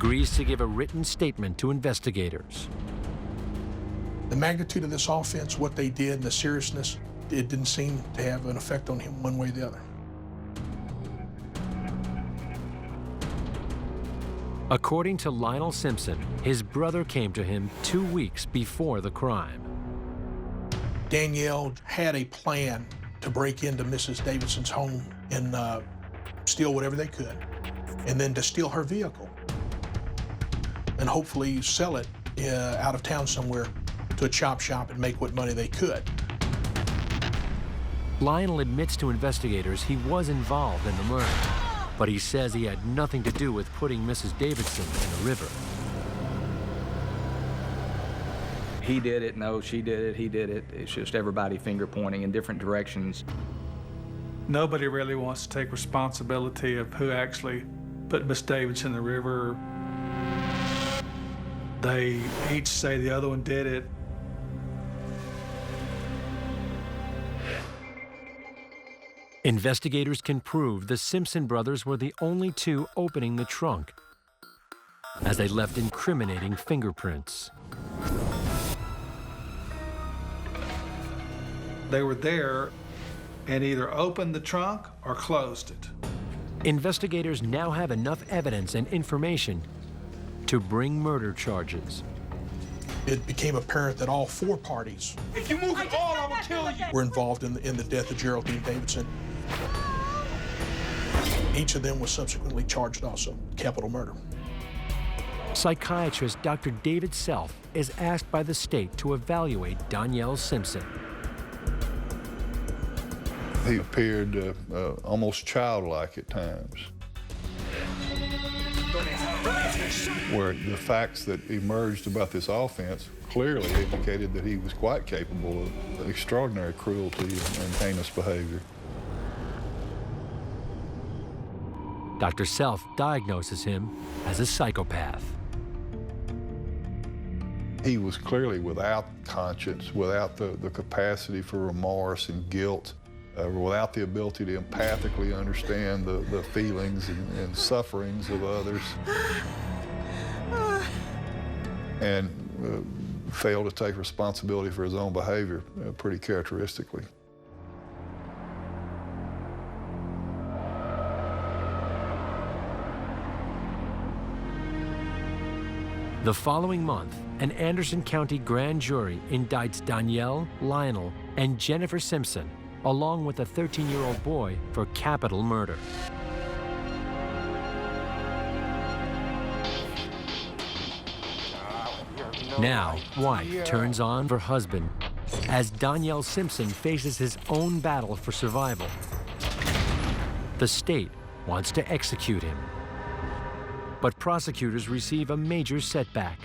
agrees to give a written statement to investigators. The magnitude of this offense, what they did, and the seriousness, it didn't seem to have an effect on him one way or the other. According to Lionel Simpson, his brother came to him 2 weeks before the crime. Danielle had a plan to break into Mrs. Davidson's home and steal whatever they could, and then to steal her vehicle and hopefully sell it out of town somewhere to a chop shop and make what money they could. Lionel admits to investigators he was involved in the murder, but he says he had nothing to do with putting Mrs. Davidson in the river. He did it, no, she did it, he did it. It's just everybody finger pointing in different directions. Nobody really wants to take responsibility of who actually put Miss Davidson in the river. They each say the other one did it. Investigators can prove the Simpson brothers were the only two opening the trunk, as they left incriminating fingerprints. They were there and either opened the trunk or closed it. Investigators now have enough evidence and information to bring murder charges. It became apparent that all four parties If you move at all, I will kill you. were involved in the death of Geraldine Davidson. Each of them was subsequently charged also, capital murder. Psychiatrist Dr. David Self is asked by the state to evaluate Danielle Simpson. He appeared almost childlike at times, where the facts that emerged about this offense clearly indicated that he was quite capable of extraordinary cruelty and heinous behavior. Dr. Self diagnoses him as a psychopath. He was clearly without conscience, without the capacity for remorse and guilt, without the ability to empathically understand the feelings and sufferings of others, and failed to take responsibility for his own behavior pretty characteristically. The following month, an Anderson County grand jury indicts Danielle, Lionel, and Jennifer Simpson, along with a 13-year-old boy, for capital murder. Now, wife turns on her husband as Danielle Simpson faces his own battle for survival. The state wants to execute him. But prosecutors receive a major setback.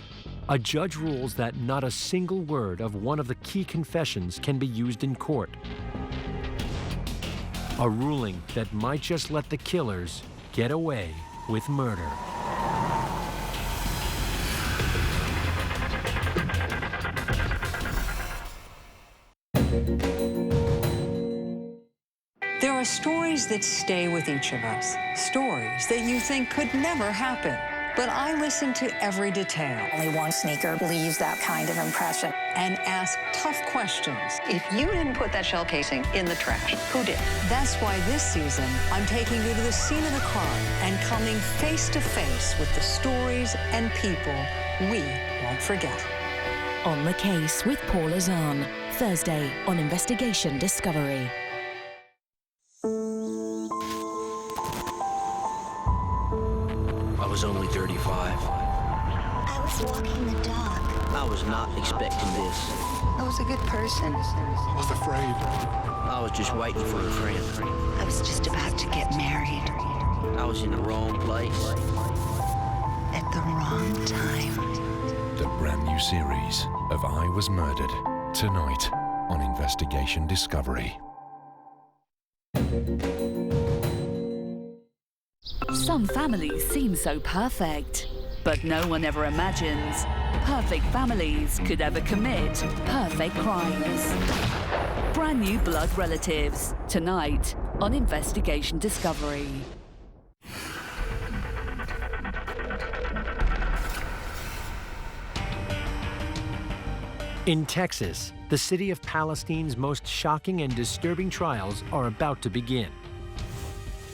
A judge rules that not a single word of one of the key confessions can be used in court. A ruling that might just let the killers get away with murder. There are stories that stay with each of us, stories that you think could never happen. But I listen to every detail. Only one sneaker leaves that kind of impression. And ask tough questions. If you didn't put that shell casing in the trash, who did? That's why this season, I'm taking you to the scene of the crime and coming face to face with the stories and people we won't forget. On the Case with Paula Zahn, Thursday on Investigation Discovery. I was only 35. I was walking the dog. I was not expecting this. I was a good person. I was afraid. I was just waiting for a friend. I was just about to get married. I was in the wrong place. At the wrong time. The brand new series of I Was Murdered, tonight on Investigation Discovery. Some families seem so perfect, but no one ever imagines perfect families could ever commit perfect crimes. Brand new Blood Relatives, tonight on Investigation Discovery. In Texas, the city of Palestine's most shocking and disturbing trials are about to begin.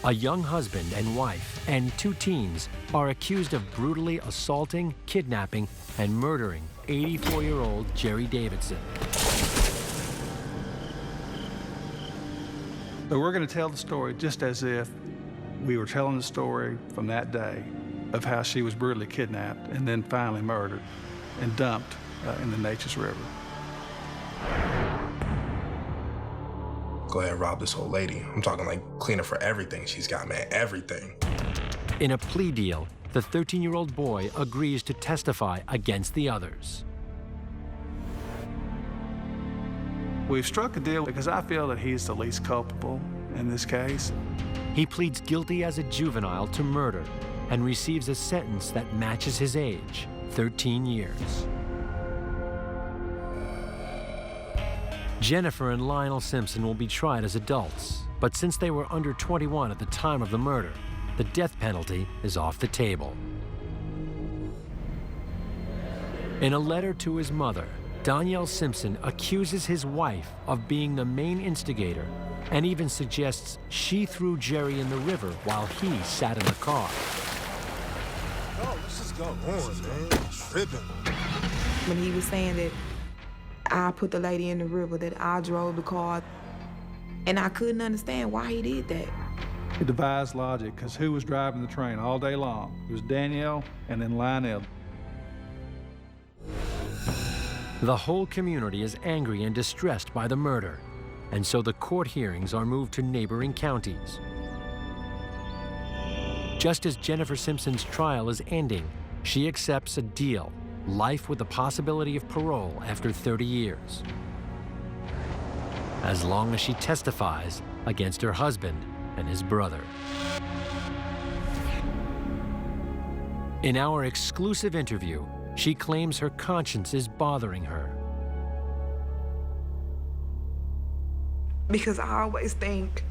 A young husband and wife and 2 teens are accused of brutally assaulting, kidnapping, and murdering 84-year-old Jerry Davidson. So we're going to tell the story just as if we were telling the story from that day of how she was brutally kidnapped and then finally murdered and dumped in the Neches River. Go ahead and rob this old lady. I'm talking like clean her for everything she's got, man, everything. In a plea deal, the 13-year-old boy agrees to testify against the others. We've struck a deal because I feel that he's the least culpable in this case. He pleads guilty as a juvenile to murder and receives a sentence that matches his age, 13 years. Jennifer and Lionel Simpson will be tried as adults, but since they were under 21 at the time of the murder, the death penalty is off the table. In a letter to his mother, Donyell Simpson accuses his wife of being the main instigator and even suggests she threw Jerry in the river while he sat in the car. Oh, let's just go on, man. Tripping. When he was saying that I put the lady in the river, that I drove the car, and I couldn't understand why he did that. It defies logic, because who was driving the train all day long? It was Danielle and then Lionel. The whole community is angry and distressed by the murder, and so the court hearings are moved to neighboring counties. Just as Jennifer Simpson's trial is ending, she accepts a deal: life with the possibility of parole after 30 years. As long as she testifies against her husband and his brother. In our exclusive interview, she claims her conscience is bothering her. Because I always think,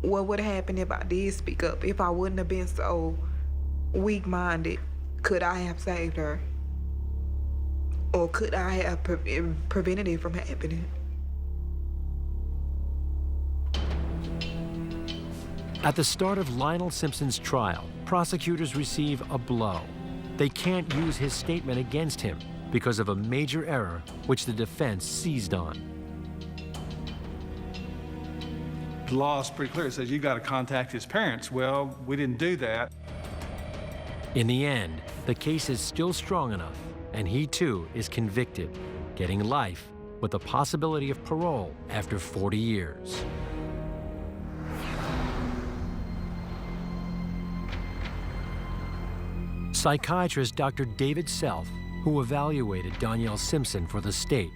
what would have happened if I did speak up? If I wouldn't have been so weak-minded, could I have saved her? Or could I have prevented it from happening? At the start of Lionel Simpson's trial, prosecutors receive a blow. They can't use his statement against him because of a major error which the defense seized on. The law is pretty clear. It says you got to contact his parents. Well, we didn't do that. In the end, the case is still strong enough, and he too is convicted, getting life with the possibility of parole after 40 years. Psychiatrist Dr. David Self, who evaluated Donyell Simpson for the state,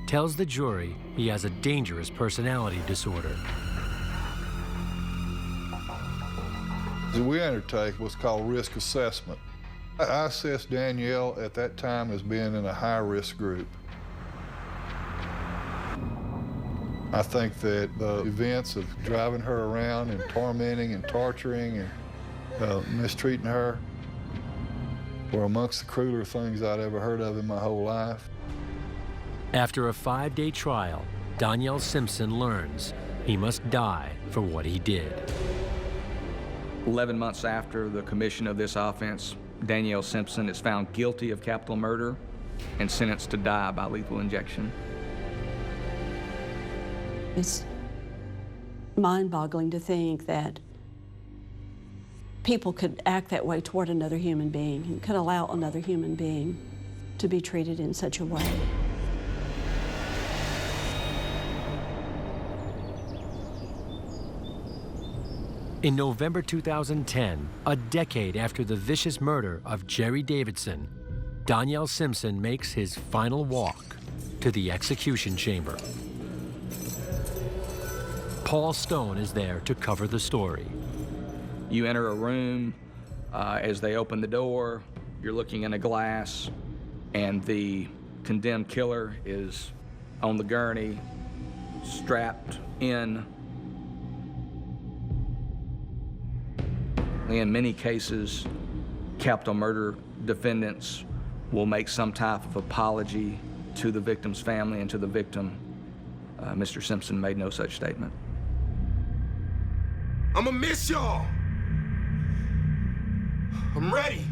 tells the jury he has a dangerous personality disorder. We undertake what's called risk assessment. I assessed Danielle at that time as being in a high-risk group. I think that the events of driving her around and tormenting and torturing and mistreating her were amongst the crueler things I'd ever heard of in my whole life. After a 5-day trial, Donyell Simpson learns he must die for what he did. 11 months after the commission of this offense, Donyell Simpson is found guilty of capital murder and sentenced to die by lethal injection. It's mind-boggling to think that people could act that way toward another human being and could allow another human being to be treated in such a way. In November 2010, a decade after the vicious murder of Jerry Davidson, Donyell Simpson makes his final walk to the execution chamber. Paul Stone is there to cover the story. You enter a room, as they open the door, you're looking in a glass, and the condemned killer is on the gurney, strapped in. In many cases, capital murder defendants will make some type of apology to the victim's family and to the victim, Mr. Simpson made no such statement. I'ma miss y'all. I'm ready.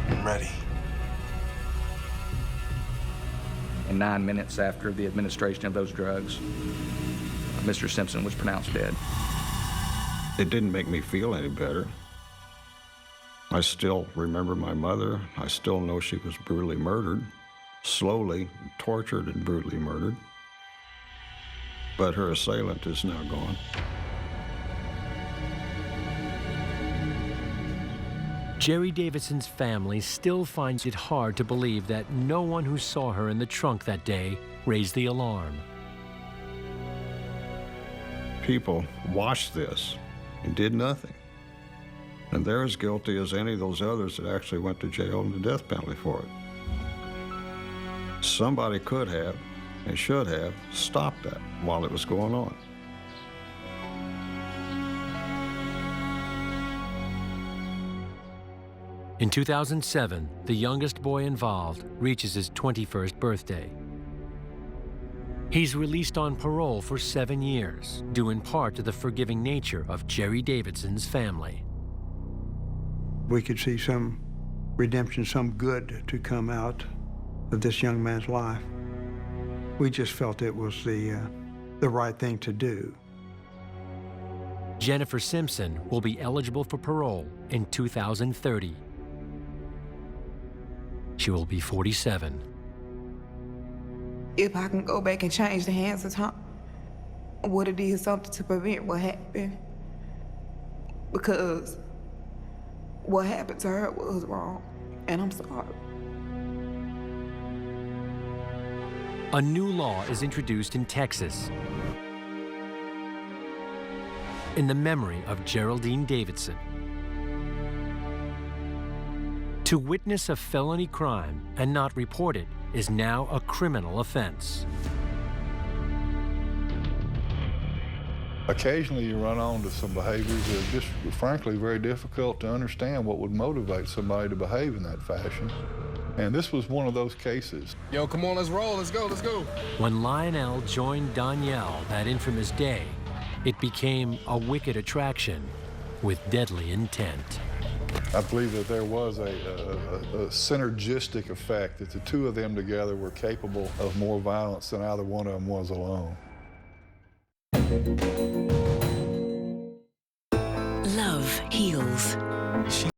I'm ready. And 9 minutes after the administration of those drugs, Mr. Simpson was pronounced dead. It didn't make me feel any better. I still remember my mother. I still know she was brutally murdered, slowly tortured and brutally murdered. But her assailant is now gone. Jerry Davidson's family still finds it hard to believe that no one who saw her in the trunk that day raised the alarm. People watched this and did nothing. And they're as guilty as any of those others that actually went to jail and the death penalty for it. Somebody could have and should have stopped that while it was going on. In 2007, the youngest boy involved reaches his 21st birthday. He's released on parole for 7 years, due in part to the forgiving nature of Jerry Davidson's family. We could see some redemption, some good to come out of this young man's life. We just felt it was the right thing to do. Jennifer Simpson will be eligible for parole in 2030. She will be 47. If I can go back and change the hands of time, would have did something to prevent what happened. Because what happened to her was wrong, and I'm sorry. A new law is introduced in Texas in the memory of Geraldine Davidson. To witness a felony crime and not report it is now a criminal offense. Occasionally you run onto some behaviors that are just frankly very difficult to understand what would motivate somebody to behave in that fashion. And this was one of those cases. Yo, come on, let's roll. Let's go, let's go. When Lionel joined Danielle that infamous day, it became a wicked attraction with deadly intent. I believe that there was a synergistic effect, that the two of them together were capable of more violence than either one of them was alone. Love heals.